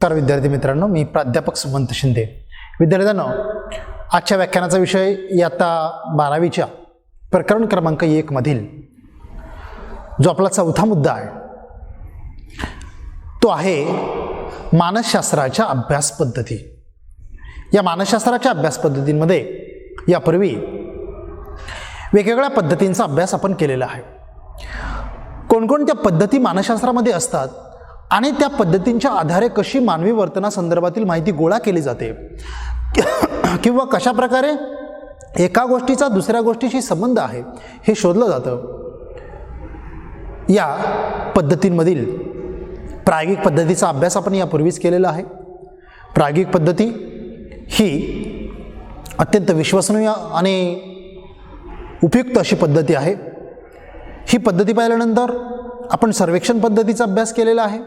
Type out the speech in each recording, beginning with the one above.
नमस्कार विद्यार्थी मित्रांनो, मी प्राध्यापक सुमंत शिंदे. विद्यार्थ्यांनो, आजच्या व्याख्यानाचा विषय इयत्ता 12वीच्या प्रकरण क्रमांक 1 मधील जो आपला चौथा मुद्दा आहे तो आहे मानसशास्त्राच्या अभ्यास पद्धती. या मानसशास्त्राच्या अभ्यास पद्धतींमध्ये यापूर्वी वेगवेगळ्या पद्धतींचा अभ्यास आपण केलेला आहे. कोणकोणत्या पद्धती मानसशास्त्रामध्ये असतात आणि त्या पद्धतींच्या आधारे कशी मानवी वर्तनासंदर्भातील माहिती गोळा केली जाते किंवा कशा प्रकारे एका गोष्टीचा दुसऱ्या गोष्टीशी संबंध आहे हे शोधलं जातं. या पद्धतींमधील प्रायोगिक पद्धतीचा अभ्यास आपण यापूर्वीच केलेला आहे. प्रायोगिक पद्धती ही अत्यंत विश्वसनीय आणि उपयुक्त अशी पद्धती आहे. ही पद्धती पाहिल्यानंतर आपण सर्वेक्षण पद्धतीचा अभ्यास केलेला आहे,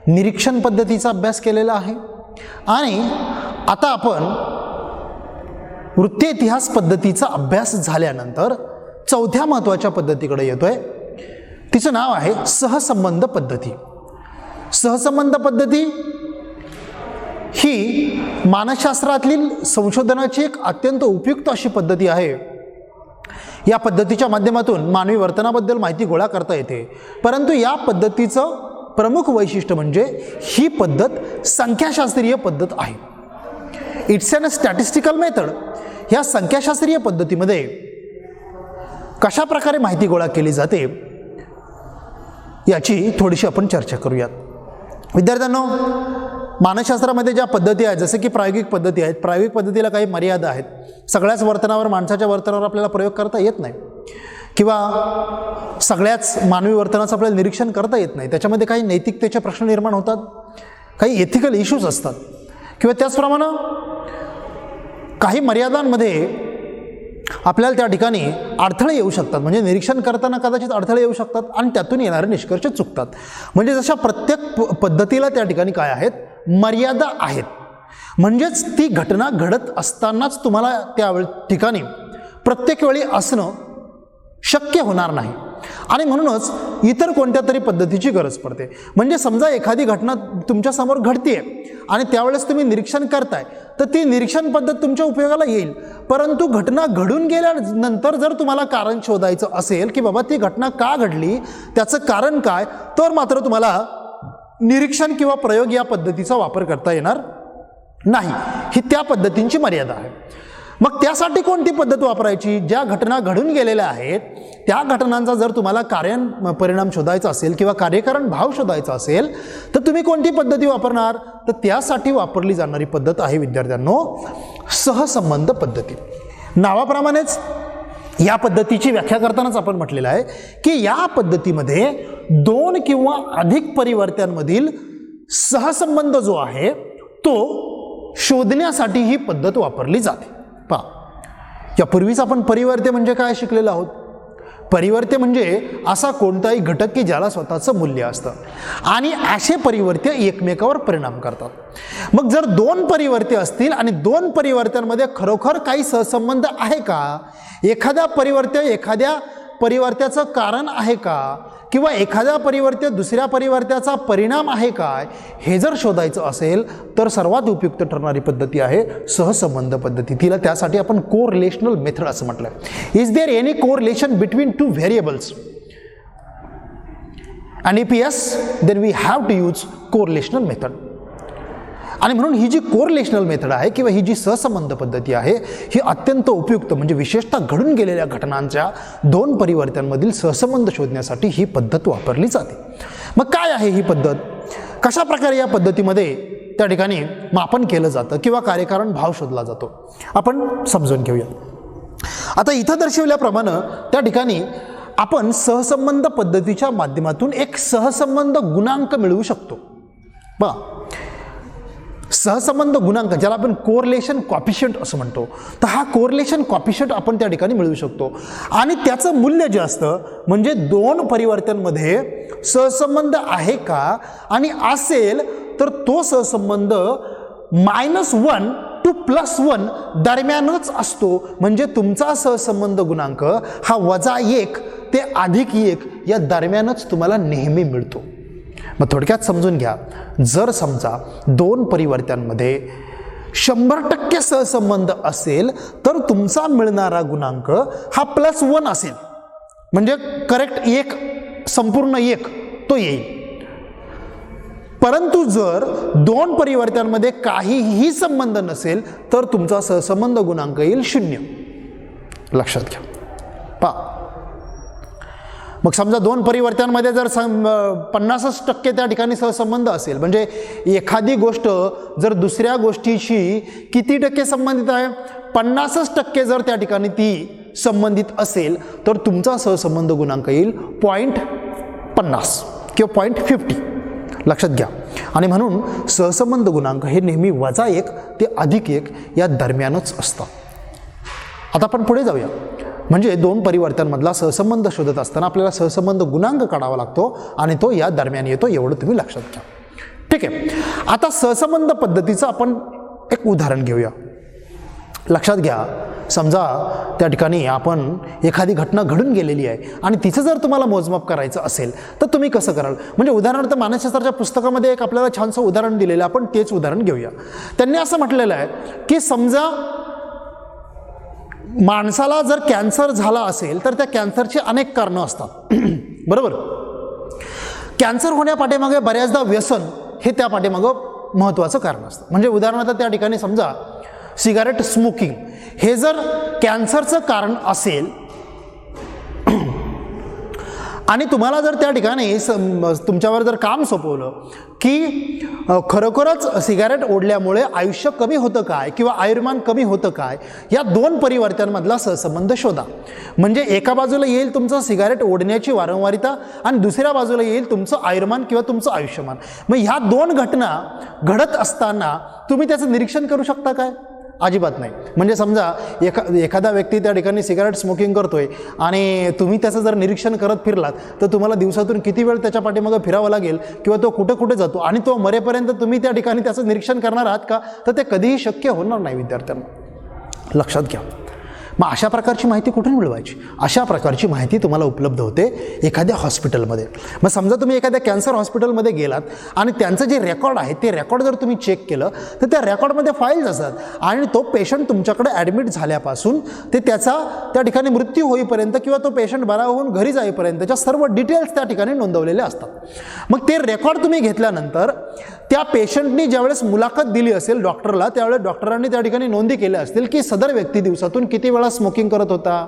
निरीक्षण पद्धतीचा अभ्यास केलेला आहे आणि आता आपण वृत्तीय इतिहास पद्धतीचा अभ्यास झाल्यानंतर चौथ्या महत्त्वाच्या पद्धतीकडे येतोय. तिचं नाव आहे सहसंबंध पद्धती. सहसंबंध पद्धती ही मानसशास्त्रातील संशोधनाची एक अत्यंत उपयुक्त अशी पद्धती आहे. या पद्धतीच्या माध्यमातून मानवी वर्तनाबद्दल माहिती गोळा करता येते. परंतु या पद्धतीचं प्रमुख वैशिष्ट्य म्हणजे ही पद्धत संख्याशास्त्रीय पद्धत आहे. It's an statistical method. या संख्याशास्त्रीय पद्धतीमध्ये कशा प्रकारे माहिती गोळा केली जाते याची थोडीशी आपण चर्चा करूयात. विद्यार्थ्यांनो, मानसशास्त्रामध्ये ज्या पद्धती आहेत, जसे की प्रायोगिक पद्धती आहेत, प्रायोगिक पद्धतीला काही मर्यादा आहेत. सगळ्याच वर्तनावर, माणसाच्या वर्तनावर आपल्याला प्रयोग करता येत नाही किंवा सगळ्याच मानवी वर्तनाचं आपल्याला निरीक्षण करता येत नाही. त्याच्यामध्ये काही नैतिकतेचे प्रश्न निर्माण होतात, काही एथिकल इश्यूज असतात किंवा त्याचप्रमाणे काही मर्यादांमध्ये आपल्याला त्या ठिकाणी अडथळे येऊ शकतात. म्हणजे निरीक्षण करताना कदाचित अडथळे येऊ शकतात आणि त्यातून येणारे निष्कर्ष चुकतात. म्हणजे जशा प्रत्येक पद्धतीला त्या ठिकाणी काय आहेत, मर्यादा आहेत. म्हणजेच ती घटना घडत असतानाच तुम्हाला त्या ठिकाणी प्रत्येक वेळी असणं शक्य होणार नाही आणि म्हणूनच इतर कोणत्या तरी पद्धतीची गरज पडते. म्हणजे समजा एखादी घटना तुमच्यासमोर घडतीये आणि त्यावेळेस तुम्ही निरीक्षण करताय, तर ती निरीक्षण पद्धत तुमच्या उपयोगाला येईल. परंतु घटना घडून गेल्यानंतर जर तुम्हाला कारण शोधायचं असेल की बाबा ती घटना का घडली, त्याचं कारण काय, तर मात्र तुम्हाला निरीक्षण किंवा प्रयोग या पद्धतीचा वापर करता येणार नाही. ही त्या पद्धतींची मर्यादा आहे. मग त्यासाठी कोणती पद्धत वापरायची? ज्या घटना घडून गेलेल्या आहेत त्या घटनांचा जर तुम्हाला कारण परिणाम शोधायचा असेल किंवा कार्यकारण भाव शोधायचा असेल तर तुम्ही कोणती पद्धती वापरणार? तर त्यासाठी वापरली जाणारी पद्धत आहे विद्यार्थ्यांनो सहसंबंध पद्धती. नावाप्रमाणेच या पद्धतीची व्याख्या करतानाच आपण म्हटलेलं आहे की या पद्धतीमध्ये दोन किंवा अधिक परिवर्त्यांमधील सहसंबंध जो आहे तो शोधण्यासाठी ही पद्धत वापरली जाते. पहा, यापूर्वीच आपण परिवर्त्य म्हणजे काय शिकलेलो आहोत. परिवर्त्य म्हणजे असा कोणताही घटक की ज्याला स्वतःचं मूल्य असतं आणि असे परिवर्त्य एकमेकावर परिणाम करतात. मग जर दोन परिवर्त्य असतील आणि दोन परिवर्त्यांमध्ये खरोखर काही सहसंबंध आहे का, एखाद्या परिवर्त्याचं कारण आहे का किंवा एखाद्या परिवर्त्य दुसऱ्या परिवर्त्याचा परिणाम आहे काय, हे जर शोधायचं असेल तर सर्वात उपयुक्त ठरणारी पद्धती आहे सहसंबंध पद्धती. तिला त्यासाठी आपण कोरिलेशनल मेथड असं म्हटलं. Is there any correlation between two variables and if yes then we have to use correlational method. आणि म्हणून ही जी कोरिलेशनल मेथड आहे किंवा ही जी सहसंबंध पद्धती आहे ही अत्यंत उपयुक्त, म्हणजे विशेषतः घडून गेलेल्या घटनांच्या दोन परिवर्त्यांमधील सहसंबंध शोधण्यासाठी ही पद्धत वापरली जाते. मग काय आहे ही पद्धत? कशा प्रकारे या पद्धतीमध्ये त्या ठिकाणी मापन केलं जातं किंवा कार्यकारण भाव शोधला जातो आपण समजून घेऊया. आता इथं दर्शवल्याप्रमाणे त्या ठिकाणी आपण सहसंबंध पद्धतीच्या माध्यमातून एक सहसंबंध गुणांक मिळवू शकतो. बघा, सहसंबंध गुणांक ज्याला आपण कोरिलेशन कॉफिशियंट असं म्हणतो, तर हा कोरिलेशन कॉफिशियंट आपण त्या ठिकाणी मिळवू शकतो आणि त्याचं मूल्य जे असतं म्हणजे दोन परिवर्त्यांमध्ये सहसंबंध आहे का, आणि असेल तर तो सहसंबंध -1 to +1 दरम्यानच असतो. म्हणजे तुमचा सहसंबंध गुणांक हा -1 ते +1 या दरम्यानच तुम्हाला नेहमी मिळतो. मग थोडक्यात समजून घ्या, जर समजा दोन परिवर्त्यांमध्ये 100% सहसंबंध असेल तर तुमचा मिळणारा गुणांक हा +1 असेल, म्हणजे करेक्ट 1, संपूर्ण 1 तो येईल. परंतु जर दोन परिवर्त्यांमध्ये काहीही संबंध नसेल तर तुमचा सहसंबंध गुणांक येईल 0. लक्षात घ्या. पहा, मग समजा दोन परिवर्त्यांमध्ये जर 50% त्या ठिकाणी सहसंबंध असेल, म्हणजे एखादी गोष्ट जर दुसऱ्या गोष्टीशी किती टक्के संबंधित आहे, 50% जर त्या ठिकाणी ती संबंधित असेल तर तुमचा सहसंबंध गुणांक येईल 0.50 किंवा 0.50. लक्षात घ्या. आणि म्हणून सहसंबंध गुणांक हे नेहमी -1 ते +1 या दरम्यानच असतात. आता आपण पुढे जाऊया. म्हणजे दोन परिवर्त्यांमधला सहसंबंध शोधत असताना आपल्याला सहसंबंध गुणांक काढावा लागतो आणि तो या दरम्यान येतो, एवढं तुम्ही लक्षात घ्या. ठीक आहे. आता सहसंबंध पद्धतीचं आपण एक उदाहरण घेऊया. लक्षात घ्या, समजा त्या ठिकाणी आपण एखादी घटना घडून गेलेली आहे आणि तिचं जर तुम्हाला मोजमाप करायचं असेल तर तुम्ही कसं कराल. म्हणजे उदाहरणार्थ मानसशास्त्राच्या पुस्तकामध्ये एक आपल्याला छानसं उदाहरण दिलेलं आहे, आपण तेच उदाहरण घेऊया. त्यांनी असं म्हटलेलं आहे की समजा माणसाला जर कॅन्सर झाला असेल तर त्या कॅन्सरची अनेक कारणं असतात. बरोबर. कॅन्सर होण्यापाठीमागे बऱ्याचदा व्यसन हे त्या पाठीमागं महत्त्वाचं कारण असतं. म्हणजे उदाहरणार्थ त्या ठिकाणी समजा सिगारेट स्मोकिंग हे जर कॅन्सरचं कारण असेल आणि तुम्हाला जर त्या ठिकाणी तुमच्यावर जर काम सोपवलं की खरोखरच सिगारेट ओढल्यामुळे आयुष्य कमी होतं काय किंवा आयुर्मान कमी होतं काय, या दोन परिवर्त्यांमधला सहसंबंध शोधा. म्हणजे एका बाजूला येईल तुमचं सिगारेट ओढण्याची वारंवारिता आणि दुसऱ्या बाजूला येईल तुमचं आयुर्मान किंवा तुमचं आयुष्यमान. मग ह्या दोन घटना घडत असताना तुम्ही त्याचं निरीक्षण करू शकता काय? अजिबात नाही. म्हणजे समजा एखादा व्यक्ती त्या ठिकाणी सिगारेट स्मोकिंग करतोय आणि तुम्ही त्याचं जर निरीक्षण करत फिरलात तर तुम्हाला दिवसातून किती वेळ त्याच्या पाठीमागं फिरावं लागेल किंवा तो कुठे कुठे जातो आणि तो मरेपर्यंत तुम्ही त्या ठिकाणी त्याचं निरीक्षण करणार आहात का, तर ते कधीही शक्य होणार नाही विद्यार्थ्यांना. लक्षात घ्या. मग अशा प्रकारची माहिती कुठून मिळवायची? अशा प्रकारची माहिती तुम्हाला उपलब्ध होते एखाद्या हॉस्पिटलमध्ये. मग समजा तुम्ही एखाद्या कॅन्सर हॉस्पिटलमध्ये गेलात आणि त्यांचं जे रेकॉर्ड आहे ते रेकॉर्ड जर तुम्ही चेक केलं तर त्या रेकॉर्डमध्ये फाईल्स असतात आणि तो पेशंट तुमच्याकडे ॲडमिट झाल्यापासून ते त्याचा त्या ठिकाणी मृत्यू होईपर्यंत किंवा तो पेशंट बरा होऊन घरी जाईपर्यंतच्या सर्व डिटेल्स त्या ठिकाणी नोंदवलेले असतात. मग ते रेकॉर्ड तुम्ही घेतल्यानंतर त्या पेशंटनी ज्यावेळेस मुलाखत दिली असेल डॉक्टरला, त्यावेळेस डॉक्टरांनी त्या ठिकाणी नोंदी केल्या असतील की सदर व्यक्ती दिवसातून किती वेळा स्मोकिंग करत होता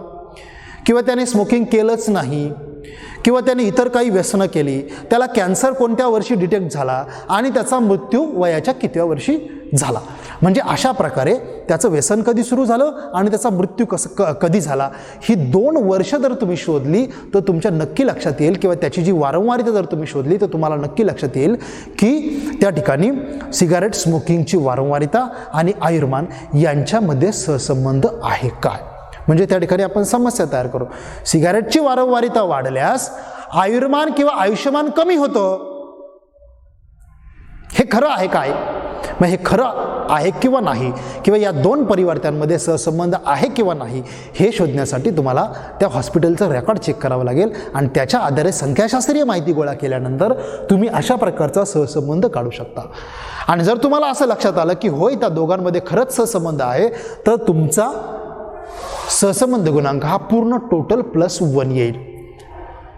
किंवा त्याने स्मोकिंग केलंच नाही किंवा त्याने इतर काही व्यसनं केली, त्याला कॅन्सर कोणत्या वर्षी डिटेक्ट झाला आणि त्याचा मृत्यू वयाच्या कितव्या वर्षी झाला. म्हणजे अशा प्रकारे त्याचं व्यसन कधी सुरू झालं आणि त्याचा मृत्यू कधी झाला, ही 2 वर्ष जर तुम्ही शोधली तर तुमच्या नक्की लक्षात येईल किंवा त्याची जी वारंवारिता जर तुम्ही शोधली तर तुम्हाला नक्की लक्षात येईल की त्या ठिकाणी सिगारेट स्मोकिंगची वारंवारिता आणि आयुर्मान यांच्यामध्ये सहसंबंध आहे काय. म्हणजे त्या ठिकाणी आपण समस्या तयार करू. सिगारेटची वारंवारिता वाढल्यास आयुर्मान किंवा आयुष्यमान कमी होतं. हे खरं आहे काय? मग हे खरं आहे किंवा नाही किंवा या दोन परिवर्त्यांमध्ये सहसंबंध आहे किंवा नाही हे शोधण्यासाठी तुम्हाला त्या हॉस्पिटलचं रेकॉर्ड चेक करावं लागेल आणि त्याच्या आधारे संख्याशास्त्रीय माहिती गोळा केल्यानंतर तुम्ही अशा प्रकारचा सहसंबंध काढू शकता. आणि जर तुम्हाला असं लक्षात आलं की होय त्या दोघांमध्ये खरंच सहसंबंध आहे तर तुमचा सहसंबंध गुणांक हा पूर्ण टोटल +1 येईल.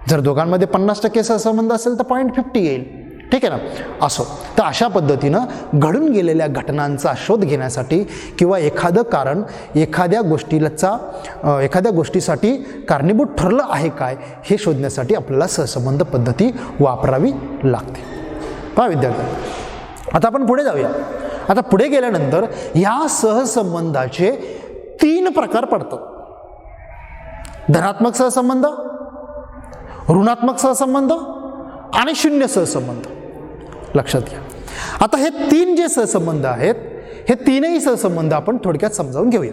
जर दोघांमध्ये 50% सहसंबंध असेल तर 0.50 येईल. ठीक आहे ना. असो, तर अशा पद्धतीनं घडून गेलेल्या घटनांचा शोध घेण्यासाठी किंवा एखादं कारण एखाद्या गोष्टीसाठी कारणीभूत ठरलं आहे काय हे शोधण्यासाठी आपल्याला सहसंबंध पद्धती वापरावी लागते. पहा विद्यार्थी, आता आपण पुढे जाऊया. आता पुढे गेल्यानंतर या सहसंबंधाचे 3 प्रकार पडतात. धनात्मक सहसंबंध, ऋणात्मक सहसंबंध आणि शून्य सहसंबंध. लक्षात घ्या. आता हे 3 जे सहसंबंध आहेत हे 3ही सहसंबंध आपण थोडक्यात समजावून घेऊया.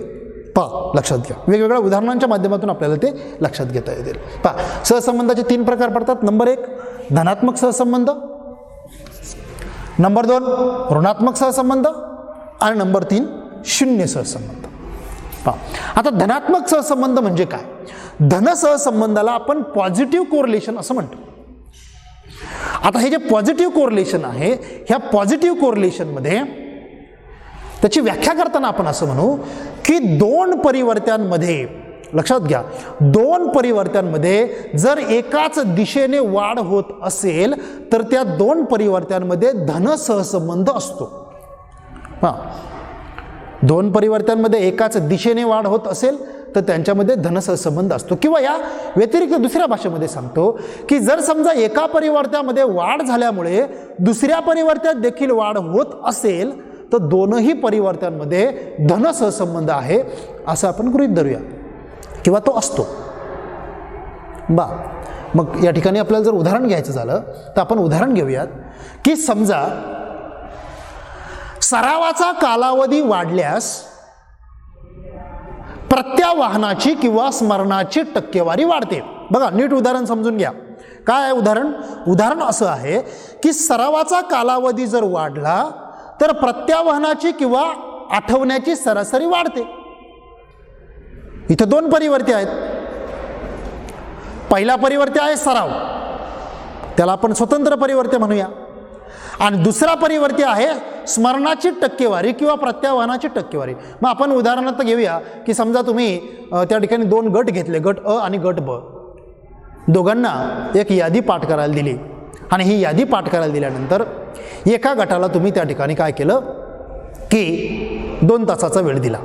पहा, लक्षात घ्या. वेगवेगळ्या उदाहरणांच्या माध्यमातून आपल्याला ते लक्षात घेता येतील. पहा, सहसंबंधाचे 3 प्रकार पडतात. नंबर 1 धनात्मक सहसंबंध, नंबर 2 ऋणात्मक सहसंबंध आणि नंबर 3 शून्य सहसंबंध. पहा, आता धनात्मक सहसंबंध म्हणजे काय? धन सहसंबंधाला आपण पॉझिटिव्ह कोरिलेशन असं म्हणतो आता हे जे पॉझिटिव्ह कोरिलेशन आहे, ह्या पॉझिटिव्ह कोरिलेशनमध्ये त्याची व्याख्या करताना आपण असं म्हणू की दोन परिवर्त्यांमध्ये, लक्षात घ्या, दोन परिवर्त्यांमध्ये जर एकाच दिशेने वाढ होत असेल तर त्या दोन परिवर्त्यांमध्ये धन सहसंबंध असतो. हां, दोन परिवर्त्यांमध्ये एकाच दिशेने वाढ होत असेल तर त्यांच्यामध्ये धनसहसंबंध असतो. किंवा या व्यतिरिक्त दुसऱ्या भाषेमध्ये सांगतो की जर समजा एका परिवर्त्यामध्ये वाढ झाल्यामुळे दुसऱ्या परिवर्त्यात देखील वाढ होत असेल तर दोनही परिवर्त्यांमध्ये धनसहसंबंध आहे असं आपण गृहीत धरूया किंवा तो असतो. मग या ठिकाणी आपल्याला जर उदाहरण घ्यायचं झालं तर आपण उदाहरण घेऊयात की समजा सरावाचा कालावधी वाढल्यास प्रत्यावाहनाची किंवा स्मरणाची टक्केवारी वाढते. बघा, नीट उदाहरण समजून घ्या. काय आहे उदाहरण? उदाहरण असं आहे की सरावाचा कालावधी जर वाढला तर प्रत्यावाहनाची किंवा आठवण्याची सरासरी वाढते. इथे दोन परिवर्ती आहेत. पहिला परिवर्ती आहे सराव, त्याला आपण स्वतंत्र परिवर्ती म्हणूया, आणि दुसरा परिवर्ती आहे स्मरणाची टक्केवारी किंवा प्रत्यावाहनाची टक्केवारी. मग आपण उदाहरणार्थ घेऊया की समजा तुम्ही त्या ठिकाणी दोन गट घेतले, गट अ आणि गट ब. दोघांना एक यादी पाठ करायला दिली आणि ही यादी पाठ करायला दिल्यानंतर एका गटाला तुम्ही त्या ठिकाणी काय केलं की 2 तासाचा वेळ दिला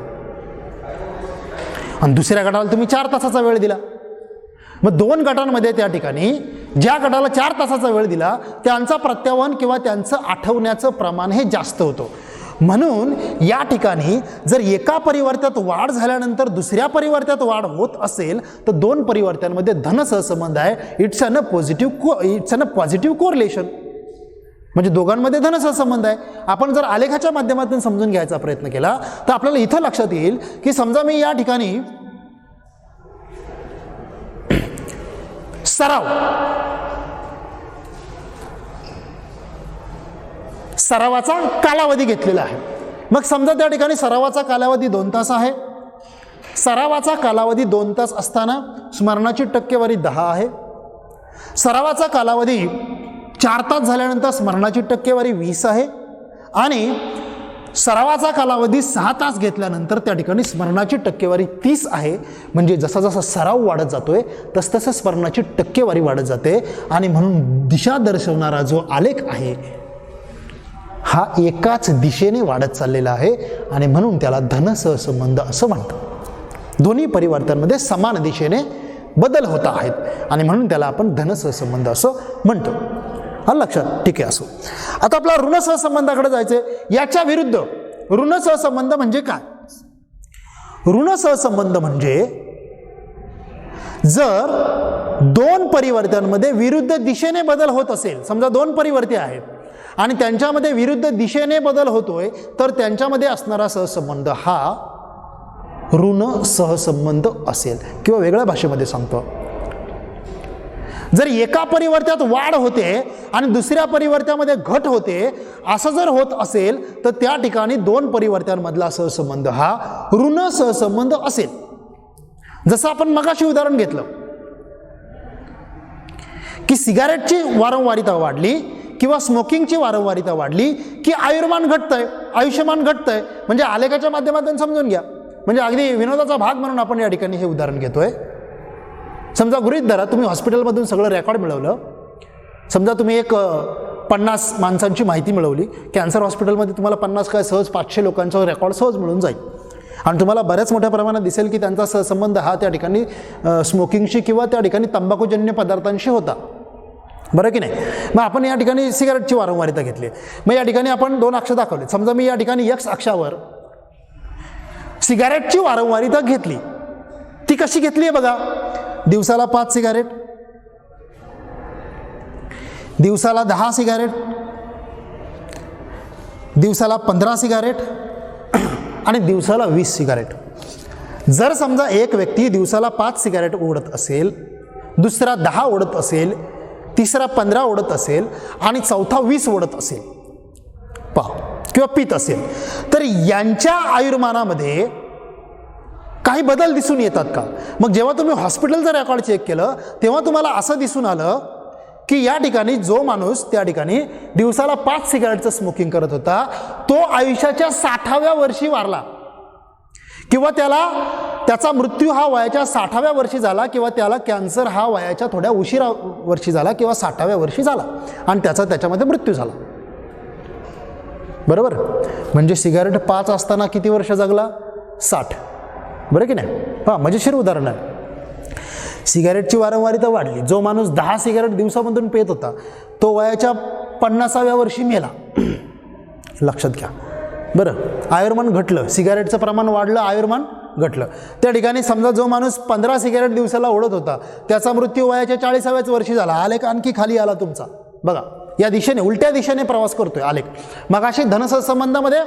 आणि दुसऱ्या गटाला तुम्ही 4 तासाचा वेळ दिला. मग दोन गटांमध्ये त्या ठिकाणी ज्या गटाला 4 तासाचा वेळ दिला त्यांचा प्रत्यावाहन किंवा त्यांचं आठवण्याचं प्रमाण हे जास्त होतं. म्हणून या ठिकाणी जर एका परिवर्त्यात वाढ झाल्यानंतर दुसऱ्या परिवर्त्यात वाढ होत असेल तर दोन परिवर्त्यांमध्ये धनसहसंबंध आहे. इट्स अन पॉझिटिव्ह कोरिलेशन, म्हणजे दोघांमध्ये धनसहसंबंध आहे. आपण जर आलेखाच्या माध्यमातून समजून घ्यायचा प्रयत्न केला तर आपल्याला इथं लक्षात येईल की समजा मी या ठिकाणी सरावाचा कालावधी घेतलेला आहे. मग समजा त्या ठिकाणी सरावाचा कालावधी 2 तास आहे. सरावाचा कालावधी 2 तास असताना स्मरणाची टक्केवारी 10 आहे. सरावाचा कालावधी 4 तास झाल्यानंतर स्मरणाची टक्केवारी 20 आहे. आणि सरावाचा कालावधी 6 तास घेतल्यानंतर त्या ठिकाणी स्मरणाची टक्केवारी 30 आहे. म्हणजे जसा जसा सराव वाढत जातोय तसतसं स्मरणाची टक्केवारी वाढत जाते. आणि म्हणून दिशा दर्शवणारा जो आलेख आहे हा एकाच दिशेने वाढत चाललेला आहे आणि म्हणून त्याला धनसहसंबंध असं म्हणतात. दोन्ही परिवर्तनांमध्ये समान दिशेने बदल होत आहेत आणि म्हणून त्याला आपण धनसहसंबंध असं म्हणतो. लक्षात? ठीक आहे, असो. आता आपला ऋण सहसंबंधाकडे जायचंय. याच्या विरुद्ध ऋण सहसंबंध म्हणजे काय? ऋण सहसंबंध म्हणजे जर दोन परिवर्त्यांमध्ये विरुद्ध दिशेने बदल होत असेल, समजा दोन परिवर्ती आहेत आणि त्यांच्यामध्ये विरुद्ध दिशेने बदल होतोय तर त्यांच्यामध्ये असणारा सहसंबंध हा ऋण सहसंबंध असेल. किंवा वेगळ्या भाषेमध्ये सांगतो, जर एका परिवर्त्यात वाढ होते आणि दुसऱ्या परिवर्त्यामध्ये घट होते असं जर होत असेल तर त्या ठिकाणी दोन परिवर्त्यांमधला सहसंबंध हा ऋण सहसंबंध असेल. जसं आपण मगाशी उदाहरण घेतलं की सिगारेटची वारंवारिता वाढली किंवा स्मोकिंगची वारंवारिता वाढली की आयुर्मान घटतंय, आयुष्यमान घटतंय. म्हणजे आलेखाच्या माध्यमातून समजून घ्या. म्हणजे अगदी विनोदाचा भाग म्हणून आपण या ठिकाणी हे उदाहरण घेतोय. समजा गृहीत धरा तुम्ही हॉस्पिटलमधून सगळं रेकॉर्ड मिळवलं. समजा तुम्ही एक 50 माणसांची माहिती मिळवली. कॅन्सर हॉस्पिटलमध्ये तुम्हाला 50 काय सहज 500 लोकांचा रेकॉर्ड सहज मिळून जाईल आणि तुम्हाला बऱ्याच मोठ्या प्रमाणात दिसेल की त्यांचा सहसंबंध हा त्या ठिकाणी स्मोकिंगशी किंवा त्या ठिकाणी तंबाखूजन्य पदार्थांशी होता. बरं की नाही? मग आपण या ठिकाणी सिगारेटची वारंवारिता घेतली. मग या ठिकाणी आपण 2 अक्ष दाखवले. समजा मी या ठिकाणी एक्स अक्षावर सिगारेटची वारंवारिता घेतली. ती कशी घेतली आहे बघा. दिवसाला 5 सिगारेट, दिवसाला 10 सिगारेट, दिवसाला 15 सिगारेट आणि दिवसाला 20 सिगारेट. जर समजा एक व्यक्ती दिवसाला 5 सिगारेट ओढत असेल, दुसरा 10 ओढत असेल, तिसरा 15 ओढत असेल आणि चौथा 20 ओढत असेल किंवा पित असेल तर यांच्या आयुर्मानामध्ये काही बदल दिसून येतात का? मग जेव्हा तुम्ही हॉस्पिटलचं रेकॉर्ड चेक केलं तेव्हा तुम्हाला असं दिसून आलं की या ठिकाणी जो माणूस त्या ठिकाणी दिवसाला 5 सिगारेटचं स्मोकिंग करत होता तो आयुष्याच्या 60व्या वर्षी वारला, किंवा त्याचा मृत्यू हा वयाच्या 60व्या वर्षी झाला, किंवा त्याला कॅन्सर हा वयाच्या थोड्या उशिरा वर्षी झाला, किंवा 60व्या वर्षी झाला आणि त्याच्यामध्ये मृत्यू झाला. बरोबर. म्हणजे सिगारेट 5 असताना किती वर्ष जगला? 60. बरं की नाही? हां, मजेशीर उदाहरण आहे. सिगारेटची वारंवारिता वाढली. जो माणूस 10 सिगारेट दिवसामधून पेत होता तो वयाच्या 50व्या वर्षी मेला. लक्षात घ्या. बरं, आयुर्मान घटलं, सिगारेटचं प्रमाण वाढलं, आयुर्मान घटलं. त्या ठिकाणी समजा जो माणूस 15 सिगारेट दिवसाला ओढत होता त्याचा मृत्यू वयाच्या 40व्याच वर्षी झाला. आलेख आणखी खाली आला तुमचा. बघा, या दिशेने उलट्या दिशेने प्रवास करतोय आलेख. मगाशी धनसंबंधामध्ये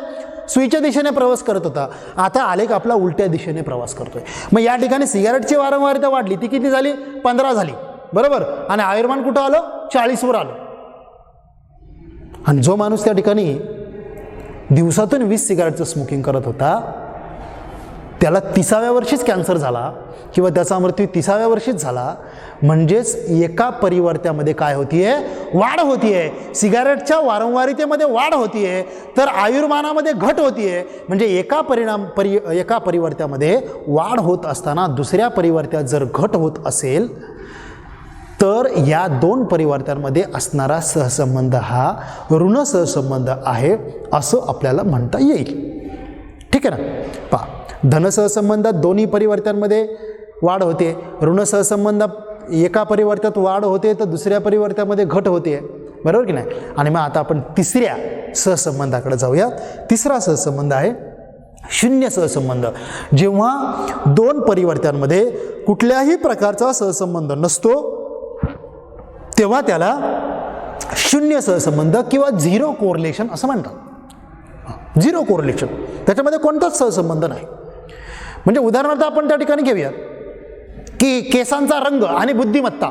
सुईच्या दिशेने प्रवास करत होता, आता आलेख आपला उलट्या दिशेने प्रवास करतोय. मग या ठिकाणी सिगारेटची वारंवारिता वाढली, ती किती झाली? 15 झाली. बरोबर. आणि आयुर्मान कुठं आलं? 40वर आलं. आणि जो माणूस त्या ठिकाणी दिवसातून 20 सिगारेटचं स्मोकिंग करत होता त्याला 30व्या वर्षीच कॅन्सर झाला, किंवा त्याचा मृत्यू 30व्या वर्षीच झाला. म्हणजेच एका परिवर्त्यामध्ये काय होतीये? वाढ होतीये. सिगारेटच्या वारंवारितेमध्ये वाढ होतीये, तर आयुर्मानामध्ये घट होतीये. म्हणजे एका परिवर्त्यामध्ये वाढ होत असताना दुसऱ्या परिवर्त्यात जर घट होत असेल तर या 2 परिवर्त्यांमध्ये असणारा सहसंबंध हा ऋण सहसंबंध आहे असं आपल्याला म्हणता येईल. ठीक आहे ना? पहा, धनसहसंबंधात दोन्ही परिवर्त्यांमध्ये वाढ होते, ऋण सहसंबंधात एका परिवर्त्यात वाढ होते तर दुसऱ्या परिवर्त्यामध्ये घट होते. बरोबर की नाही? आणि मग आता आपण तिसऱ्या सहसंबंधाकडे जाऊया. तिसरा सहसंबंध आहे शून्य सहसंबंध. जेव्हा 2 परिवर्त्यांमध्ये कुठल्याही प्रकारचा सहसंबंध नसतो तेव्हा त्याला शून्य सहसंबंध किंवा 0 कोरिलेशन असं म्हणतात. 0 कोरिलेशन, त्याच्यामध्ये कोणताच सहसंबंध नाही. म्हणजे उदाहरणार्थ आपण त्या ठिकाणी घेऊया की केसांचा रंग आणि बुद्धिमत्ता.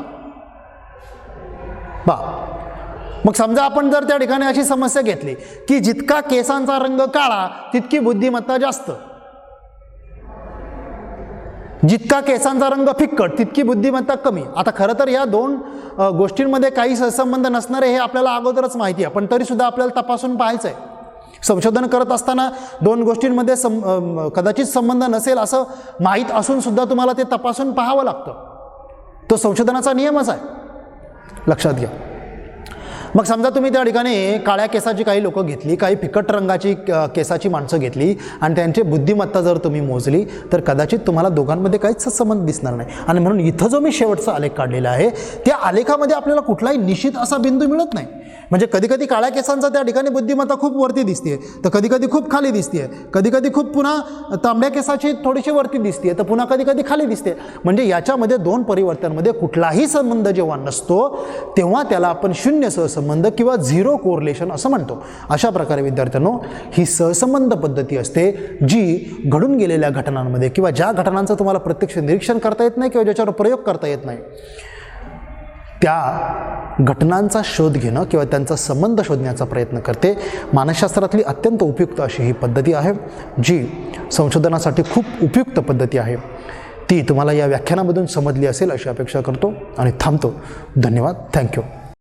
मग समजा आपण जर त्या ठिकाणी अशी समस्या घेतली की जितका केसांचा रंग काळा तितकी बुद्धिमत्ता जास्त, जितका केसांचा रंग फिक्कट तितकी बुद्धिमत्ता कमी. आता खरं तर या 2 गोष्टींमध्ये काही सहसंबंध नसणारे हे आपल्याला अगोदरच माहिती आहे, पण तरीसुद्धा आपल्याला तपासून पाहायचं आहे. संशोधन करत असताना 2 गोष्टींमध्ये कदाचित संबंध नसेल असं माहीत असून सुद्धा तुम्हाला ते तपासून पाहावं लागतं. तो संशोधनाचा नियमच आहे, लक्षात घ्या. मग समजा तुम्ही त्या ठिकाणी काळ्या केसाची काही लोकं घेतली, काही फिकट रंगाची केसाची माणसं घेतली आणि त्यांची बुद्धिमत्ता जर तुम्ही मोजली तर कदाचित तुम्हाला दोघांमध्ये काहीच संबंध दिसणार नाही. आणि म्हणून इथं जो मी शेवटचा आलेख काढलेला आहे त्या आलेखामध्ये आपल्याला कुठलाही निश्चित असा बिंदू मिळत नाही. म्हणजे कधीकधी काळ्या केसांचा त्या ठिकाणी बुद्धिमत्ता खूप वरती दिसते, तर कधीकधी खूप खाली दिसते, कधीकधी खूप पुन्हा तांबड्या केसाची थोडीशी वरती दिसते, तर पुन्हा कधीकधी खाली दिसते. म्हणजे याच्यामध्ये 2 परिवर्तनांमध्ये कुठलाही संबंध जेव्हा नसतो तेव्हा त्याला आपण शून्य सहसंबंध किंवा 0 कोरिलेशन असं म्हणतो. अशा प्रकारे विद्यार्थ्यांनो ही सहसंबंध पद्धती असते जी घडून गेलेल्या घटनांमध्ये किंवा ज्या घटनांचं तुम्हाला प्रत्यक्ष निरीक्षण करता येत नाही किंवा ज्याच्यावर प्रयोग करता येत नाही त्या घटनांचा शोध घेणं किंवा त्यांचा संबंध शोधण्याचा प्रयत्न करते. मानसशास्त्रातली अत्यंत उपयुक्त अशी ही पद्धती आहे जी संशोधनासाठी खूप उपयुक्त पद्धती आहे. ती तुम्हाला या व्याख्यानामधून समजली असेल अशी अपेक्षा करतो आणि थांबतो. धन्यवाद. थँक्यू.